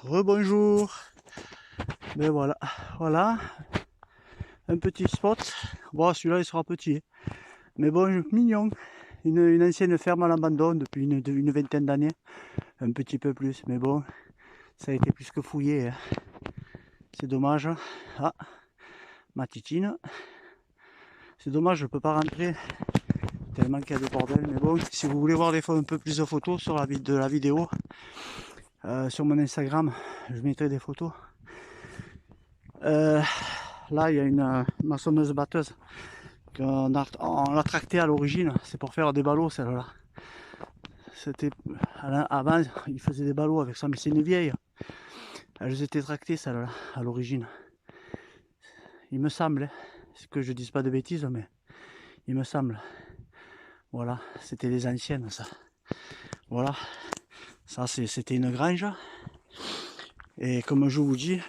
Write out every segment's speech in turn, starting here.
Rebonjour. Ben voilà, voilà, un petit spot. Bon, celui-là il sera petit, mais bon, mignon. Une ancienne ferme à l'abandon depuis une vingtaine d'années, un petit peu plus, mais bon, ça a été plus que fouillé, hein. C'est dommage. Ah, ma titine. C'est dommage, je peux pas rentrer tellement qu'il y a des bordels, mais bon, si vous voulez voir un peu plus de photos sur de la vidéo, sur mon Instagram, je mettrai des photos. Là, il y a une maçonneuse batteuse on l'a tractée à l'origine. C'est pour faire des ballots, celle-là. C'était avant, ils faisaient des ballots avec ça, mais c'est une vieille. Elles étaient tractées, celle-là, à l'origine. Il me semble, c'est que je dise pas de bêtises, mais il me semble. Voilà, c'était les anciennes, ça. Voilà, ça c'était une grange. Et comme je vous dis,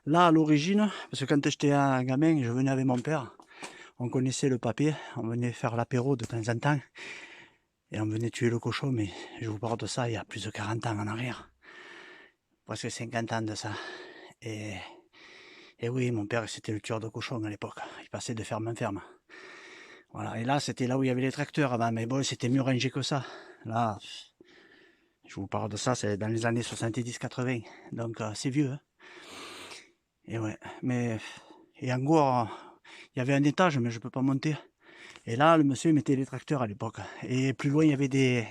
là à l'origine, parce que quand j'étais un gamin, je venais avec mon père, on connaissait le papier, on venait faire l'apéro de temps en temps, et on venait tuer le cochon, mais je vous parle de ça il y a plus de 40 ans en arrière, presque 50 ans de ça. Et oui, mon père c'était le tueur de cochons à l'époque, il passait de ferme en ferme. Voilà, et là c'était là où il y avait les tracteurs avant, mais bon c'était mieux rangé que ça. Là, je vous parle de ça, c'est dans les années 70-80, donc c'est vieux. Hein. Et ouais, mais et en gros, il y avait un étage, mais je peux pas monter. Et là, le monsieur il mettait les tracteurs à l'époque. Et plus loin, il y avait des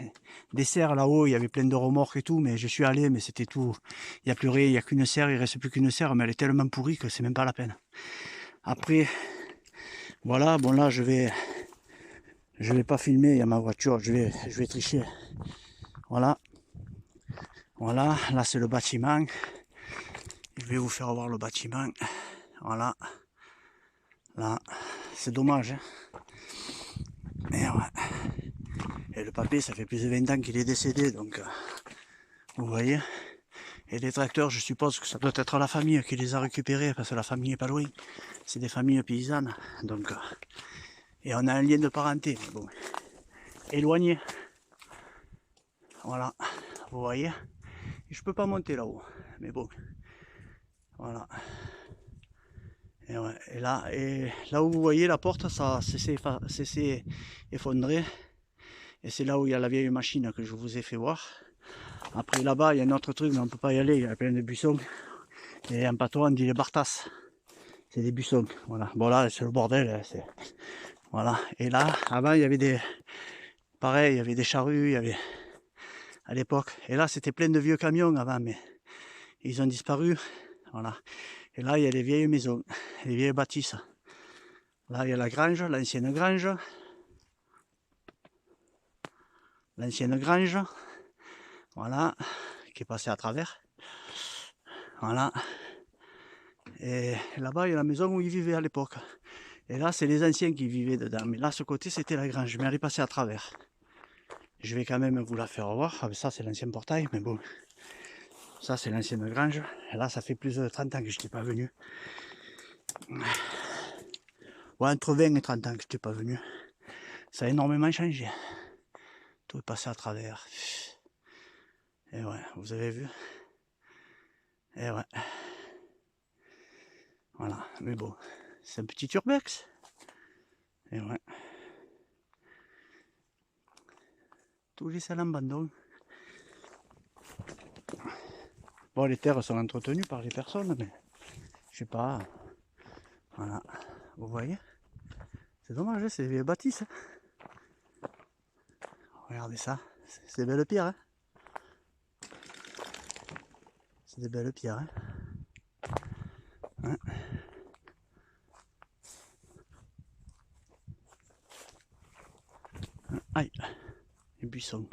serres là-haut, il y avait plein de remorques et tout, mais je suis allé, mais c'était tout. Il n'y a plus rien, il n'y a qu'une serre, il reste plus qu'une serre, mais elle est tellement pourrie que c'est même pas la peine. Après, voilà, bon là je vais pas filmer, il y a ma voiture, je vais tricher. Voilà. Voilà, là c'est le bâtiment. Je vais vous faire voir le bâtiment. Voilà. Là, c'est dommage. Hein. Mais ouais. Et le papy, ça fait plus de 20 ans qu'il est décédé, donc vous voyez. Et les tracteurs, je suppose que ça doit être la famille qui les a récupérés, parce que la famille est pas loin. C'est des familles paysannes, donc et on a un lien de parenté, mais bon, éloigné. Voilà, vous voyez. Et je peux pas monter là-haut, mais bon, voilà. Et, ouais, et là où vous voyez la porte, ça s'est effondré. Et c'est là où il y a la vieille machine que je vous ai fait voir. Après là-bas, il y a un autre truc, mais on peut pas y aller, il y a plein de buissons. Et un patois, on dit les bartas. C'est des buissons, voilà. Bon là, c'est le bordel, c'est... Voilà. Et là, avant, il y avait des... Pareil, il y avait des charrues, il y avait... À l'époque. Et là, c'était plein de vieux camions avant, mais ils ont disparu. Voilà. Et là, il y a les vieilles maisons, les vieilles bâtisses. Là, il y a la grange, l'ancienne grange. L'ancienne grange. Voilà. Qui est passée à travers. Voilà. Et là-bas, il y a la maison où ils vivaient à l'époque. Et là, c'est les anciens qui vivaient dedans. Mais là, ce côté, c'était la grange. Mais elle est passée à travers. Je vais quand même vous la faire voir. Ah, ça, c'est l'ancien portail, mais bon. Ça, c'est l'ancienne grange. Et là, ça fait plus de 30 ans que je n'étais pas venu. Ouais, entre 20 et 30 ans que je n'étais pas venu. Ça a énormément changé. Tout est passé à travers. Et ouais, vous avez vu. Et ouais. Voilà, mais bon. C'est un petit urbex. Et ouais. Tous les salles en abandon. Bon, les terres sont entretenues par les personnes, mais je sais pas. Voilà, vous voyez. C'est dommage, c'est des bâtisses. Regardez ça, c'est des belles pierres. Hein. C'est des belles pierres. Hein. Hein. Aïe, les buissons.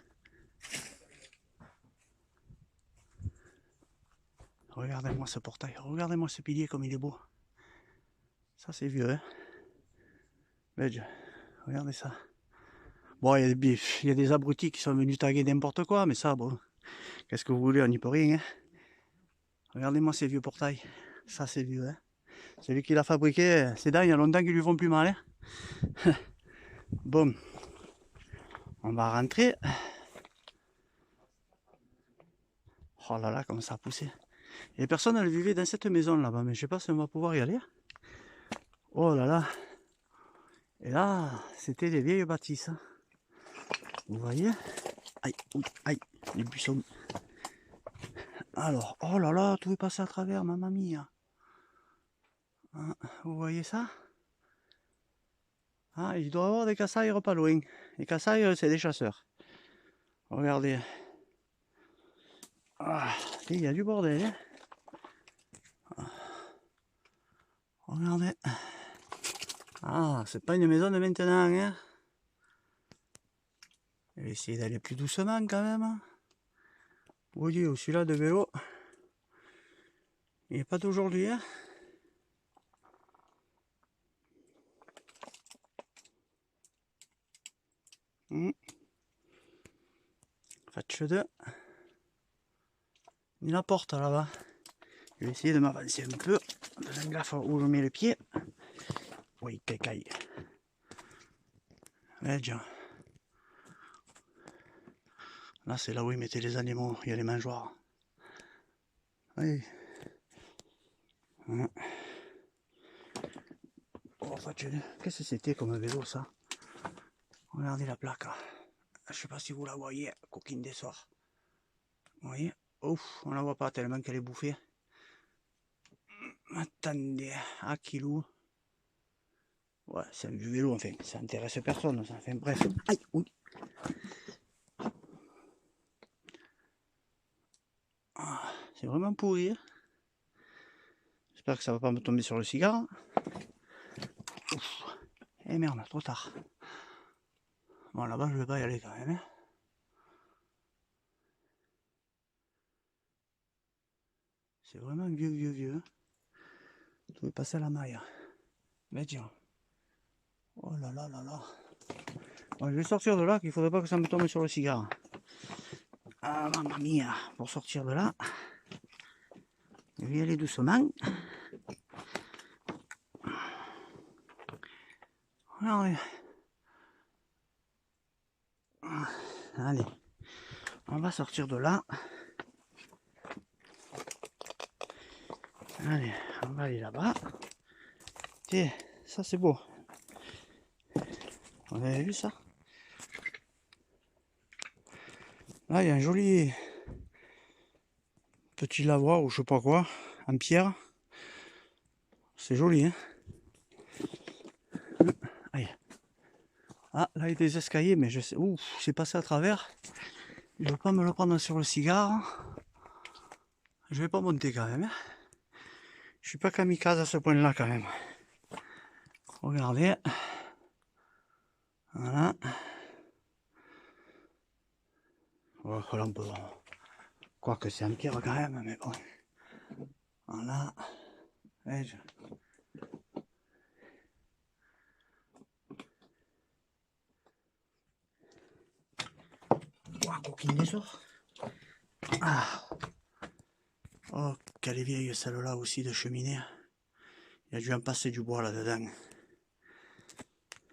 Regardez-moi ce portail, regardez-moi ce pilier comme il est beau. Ça c'est vieux, hein. Belge, regardez ça. Bon, il y a des abrutis qui sont venus taguer n'importe quoi, mais ça, bon, qu'est-ce que vous voulez, on n'y peut rien. Hein. Regardez-moi ces vieux portails. Ça c'est vieux, hein. Celui qui l'a fabriqué, ces dents, il y a longtemps qu'ils lui font plus mal. Hein. Bon, on va rentrer. Oh là là, comment ça a poussé. Et les personnes, elles vivaient dans cette maison là-bas, mais je sais pas si on va pouvoir y aller. Oh là là. Et là, c'était des vieilles bâtisses. Vous voyez? Aïe, aïe, les buissons. Alors, oh là là, tout est passé à travers, mamma mia. Hein, vous voyez ça? Ah, il doit y avoir des cassailles pas loin. Les cassailles, c'est des chasseurs. Regardez. Ah, il y a du bordel. Hein. Regardez. Ah, c'est pas une maison de maintenant. Hein. Je vais essayer d'aller plus doucement quand même. Vous voyez, celui-là de vélo, il n'est pas d'aujourd'hui. Hein. Faccio 2. Il la porte là-bas. Je vais essayer de m'avancer un peu. Faisant gaffe où je mets le pied. Oui, cacaille. Vedi. Là, c'est là où ils mettaient les animaux. Il y a les mangeoires. Oui. Oh, qu'est-ce que c'était comme vélo ça? Regardez la plaque. Je sais pas si vous la voyez. Coquine des soirs. Vous voyez? Ouf, on la voit pas tellement qu'elle est bouffée. Attendez, à kilo. Ouais, c'est un vieux vélo, enfin, ça intéresse personne, ça. Enfin, bref. Aïe, oui. Ah, c'est vraiment pourri. Hein. J'espère que ça va pas me tomber sur le cigare. Ouf. Eh merde, trop tard. Bon, là-bas, je vais pas y aller quand même. Hein. C'est vraiment vieux. Tout est passé à la maille. Mais tiens. Oh là là là là. Bon, je vais sortir de là, qu'il faudrait pas que ça me tombe sur le cigare. Ah, mamma mia. Pour sortir de là, je vais y aller doucement. Regardez. Allez. On va sortir de là. Allez, on va aller là-bas. Tiens, ça c'est beau. Vous avez vu ça? Là, il y a un joli petit lavoir ou je sais pas quoi, en pierre. C'est joli, hein? Aïe. Ah, là, il y a des escaliers, mais je sais... Ouh, c'est passé à travers. Je ne vais pas me le prendre sur le cigare. Je vais pas monter quand même. Hein. Je suis pas kamikaze à ce point-là quand même. Regardez. Voilà. Oh, là, on peut... Quoique c'est en pierre quand même, mais bon. Voilà. Ouah, coquine des soirs. Ah. Oh, quelle est vieille celle-là aussi de cheminée. Il y a dû en passer du bois là-dedans.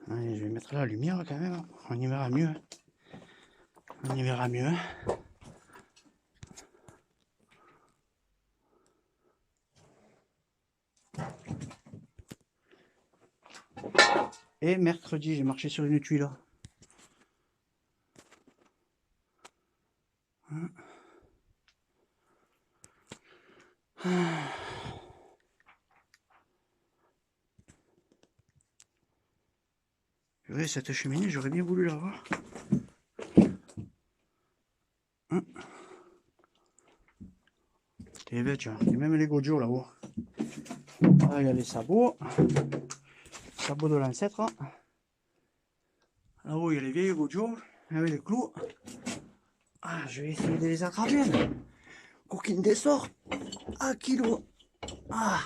Allez, je vais mettre la lumière quand même. On y verra mieux. On y verra mieux. Et mercredi, j'ai marché sur une tuile. Oui, cette cheminée, j'aurais bien voulu la voir. T'es bête, il y a même les Gojo là-haut. Là, il y a les sabots. Sabots de l'ancêtre. Là-haut, il y a les vieilles Gojo avec les clous. Ah, je vais essayer de les attraper. Coquine des sorts. Ah, kilo. Ah.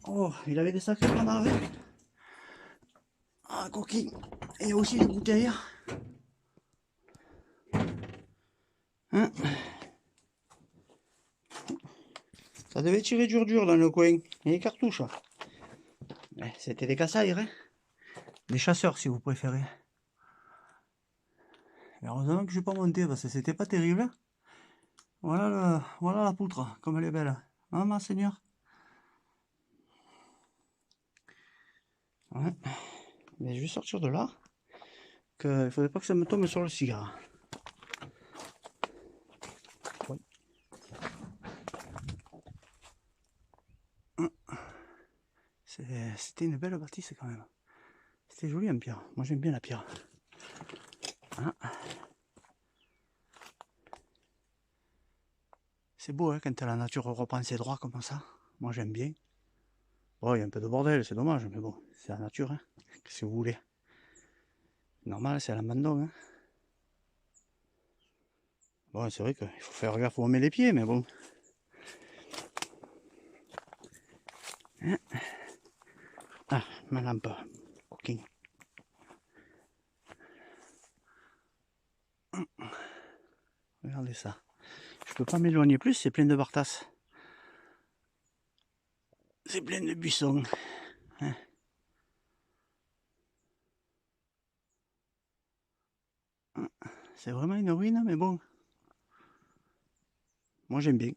Oh, il avait des sacrés canards avec. Ah, coquine. Et aussi des bouteilles. Hein? Ça devait tirer dur dans le coin. Et les cartouches. C'était des cassailles, hein? Des chasseurs si vous préférez. Mais heureusement que je ne suis pas monté parce que c'était pas terrible. Voilà la poutre, comme elle est belle. Hein, ma seigneur? Ouais. Mais je vais sortir de là. Il faudrait pas que ça me tombe sur le cigare. Ouais. C'était une belle bâtisse quand même. C'était joli en pierre. Moi j'aime bien la pierre. Hein, c'est beau hein, quand la nature reprend ses droits comme ça. Moi j'aime bien. Bon, il y a un peu de bordel, c'est dommage, mais bon, c'est la nature. Hein. Qu'est-ce que vous voulez? Normal, c'est à l'abandon. Hein. Bon, c'est vrai qu'il faut faire gaffe où on met les pieds, mais bon. Hein. Ah, ma lampe. Coquin. Regardez ça. Je peux pas m'éloigner plus, c'est plein de bartasses. C'est plein de buissons. Hein. C'est vraiment une ruine, mais bon. Moi j'aime bien.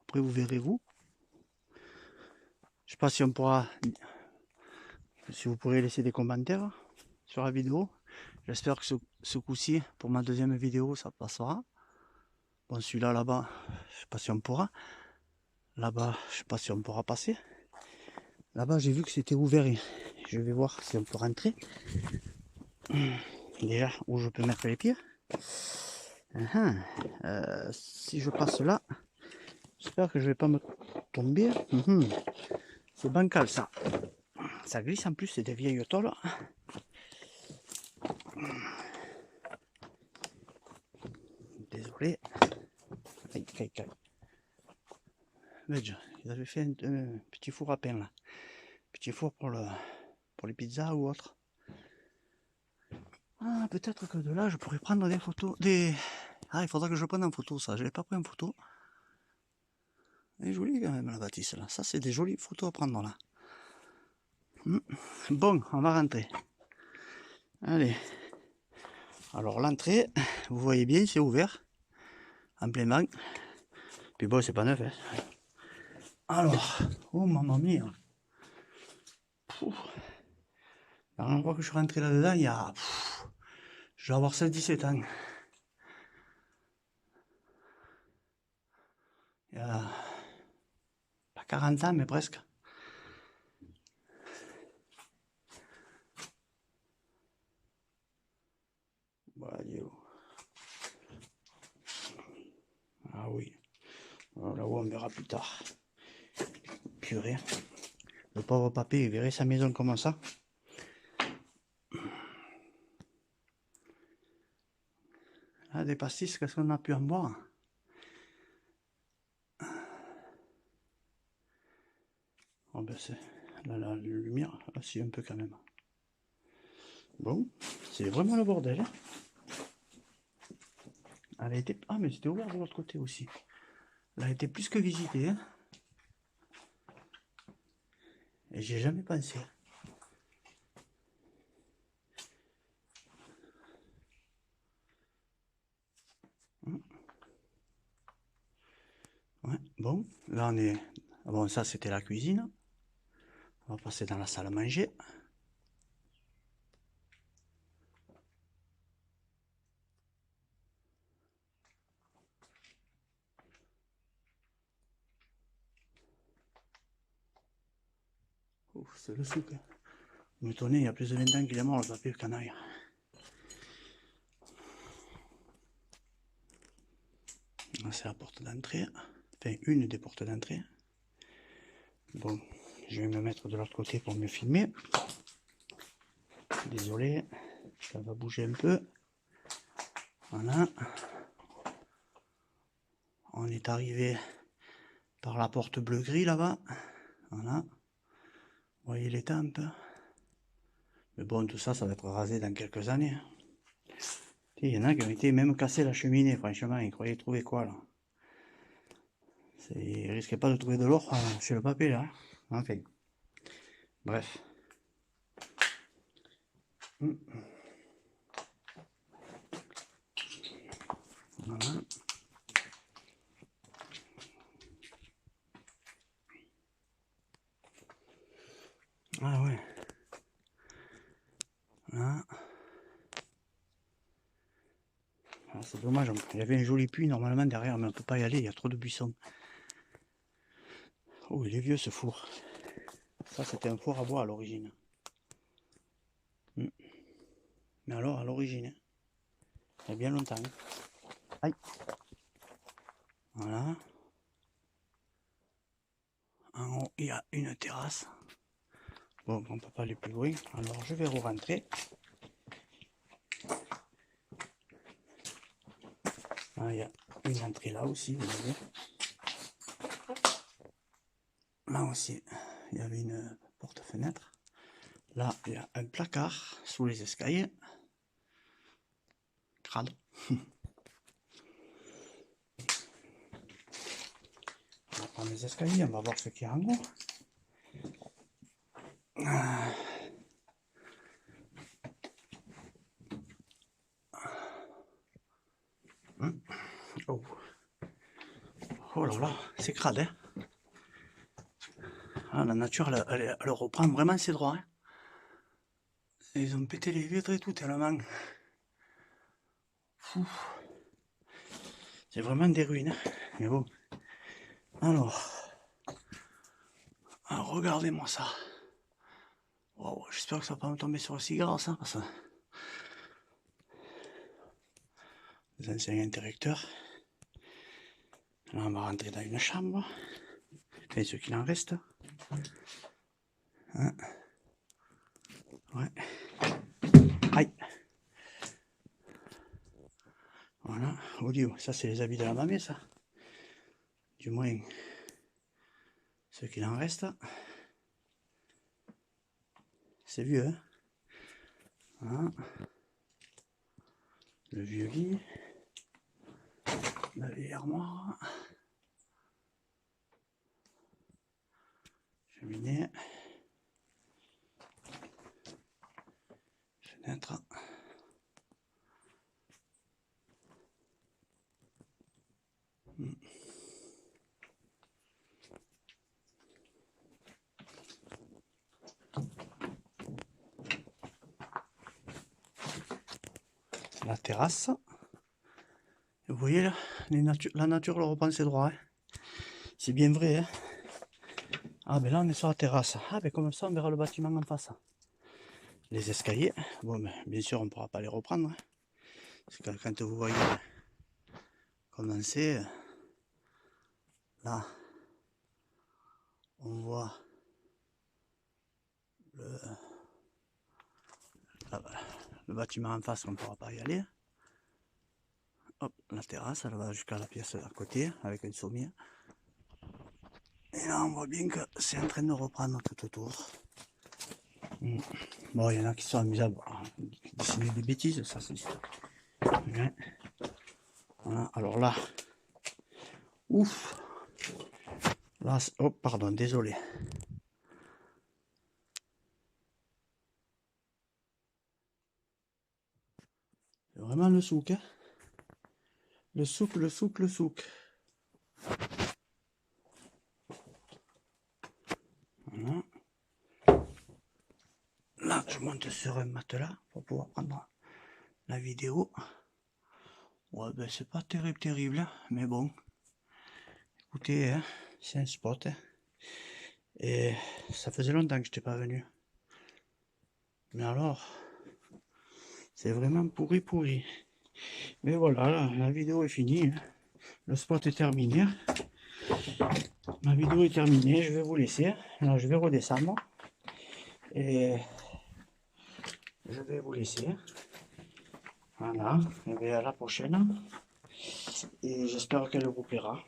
Après vous verrez vous. Je sais pas si on pourra. Si vous pourrez laisser des commentaires sur la vidéo. J'espère que ce coup-ci, pour ma deuxième vidéo, ça passera. Bon, celui-là, là-bas, je sais pas si on pourra. Là-bas, je sais pas si on pourra passer. Là-bas, j'ai vu que c'était ouvert. Je vais voir si on peut rentrer. Déjà, où je peux mettre les pieds. Si je passe là, j'espère que je vais pas me tomber. C'est bancal, ça. Ça glisse en plus, c'est des vieilles tôles. Désolé. Aïe, aïe, aïe. Ils avaient fait un petit four à pain là. Petit four pour les pizzas ou autre. Ah, peut-être que de là, je pourrais prendre des photos. Ah, il faudra que je prenne en photo ça. Je l'ai pas pris en photo. Elle est jolie quand même la bâtisse là. Ça, c'est des jolies photos à prendre là. Bon, on va rentrer. Allez. Alors l'entrée, vous voyez bien, c'est ouvert. En plein banc. Puis bon, c'est pas neuf. Hein. Alors, oh maman mia. La dernière fois que je suis rentré là-dedans, il y a. Je vais avoir 16-17 ans. Il y a. Pas 40 ans, mais presque. Voilà, ah oui. Alors là-haut, on verra plus tard. Purée. Le pauvre papé, il verrait sa maison comme ça. Ah, des pastis, qu'est-ce qu'on a pu en boire? Oh ben c'est... La lumière, là, si un peu quand même. Bon, c'est vraiment le bordel. Hein. Elle a été... Ah, mais c'était ouvert de l'autre côté aussi. Elle a été plus que visitée. Hein. Et j'y ai jamais pensé. Ouais, bon, là on est... Bon, ça c'était la cuisine. On va passer dans la salle à manger. Ouf, c'est le souk. Hein. Vous m'étonnez, il y a plus de 20 ans qu'il est mort, le papier canaille. Là c'est la porte d'entrée. Enfin, une des portes d'entrée. Bon, je vais me mettre de l'autre côté pour me filmer. Désolé, ça va bouger un peu. Voilà. On est arrivé par la porte bleu-gris là-bas. Voilà. Vous voyez les tempes. Mais bon, tout ça, ça va être rasé dans quelques années. Il y en a qui ont été même cassé la cheminée, franchement. Ils croyaient trouver quoi là? Ils risquaient pas de trouver de l'or chez le papier là. Enfin. Bref. Voilà. Ah ouais. Là. C'est dommage, il y avait un joli puits normalement derrière, mais on peut pas y aller, il y a trop de buissons. Oh, il est vieux ce four. Ça, c'était un four à bois à l'origine. Mais alors, à l'origine, il y a bien longtemps. Aïe. Voilà. En haut, il y a une terrasse. Bon, on ne peut pas aller plus loin. Alors, je vais re-rentrer. Ah, il y a une entrée là aussi, vous voyez. Là aussi, il y avait une porte-fenêtre. Là, il y a un placard sous les escaliers. Crade. On va prendre les escaliers, on va voir ce qu'il y a en haut. Oh. Oh là là, c'est crade, hein. Ah, la nature, elle reprend vraiment ses droits. Hein. Ils ont pété les vitres et tout, tellement. Fou. C'est vraiment des ruines. Hein. Mais bon. Alors. Ah, regardez-moi ça. Wow, j'espère que ça va pas me tomber sur le cigare, ça. Parce que... Les anciens interrupteurs. Là, on va rentrer dans une chambre. Enfin, ce qu'il en reste. Hein. Ouais. Aïe. Voilà. Audio. Ça, c'est les habits de la mamie, ça. Du moins, ce qu'il en reste. C'est vieux, hein. Voilà. Le vieux lit. La vieille armoire. Cheminée. Fenêtre. La terrasse. Vous voyez là, la nature leur reprend ses droits. Hein. C'est bien vrai. Hein. Ah ben là on est sur la terrasse. Ah ben comme ça on verra le bâtiment en face. Les escaliers. Bon ben bien sûr on ne pourra pas les reprendre. Hein. Parce que quand vous voyez commencer, là on voit le bâtiment en face, on ne pourra pas y aller. Hop, la terrasse, elle va jusqu'à la pièce à côté avec un sommier. Et là, on voit bien que c'est en train de reprendre tout autour. Bon, il y en a qui sont amusés à dessiner des bêtises, ça c'est sûr. Voilà, alors là, ouf, là, oh, pardon, désolé. C'est vraiment le souk, hein. Le souk, le souk, le souk. Voilà. Là, je monte sur un matelas pour pouvoir prendre la vidéo. Ouais, ben c'est pas terrible, hein, mais bon. Écoutez, hein, c'est un spot. Hein. Et ça faisait longtemps que je n'étais pas venu. Mais alors, c'est vraiment pourri. Mais voilà, la vidéo est finie. Hein. Le spot est terminé. Ma vidéo est terminée, je vais vous laisser. Alors je vais redescendre. Et je vais vous laisser. Voilà, et bien à la prochaine. Et j'espère qu'elle vous plaira.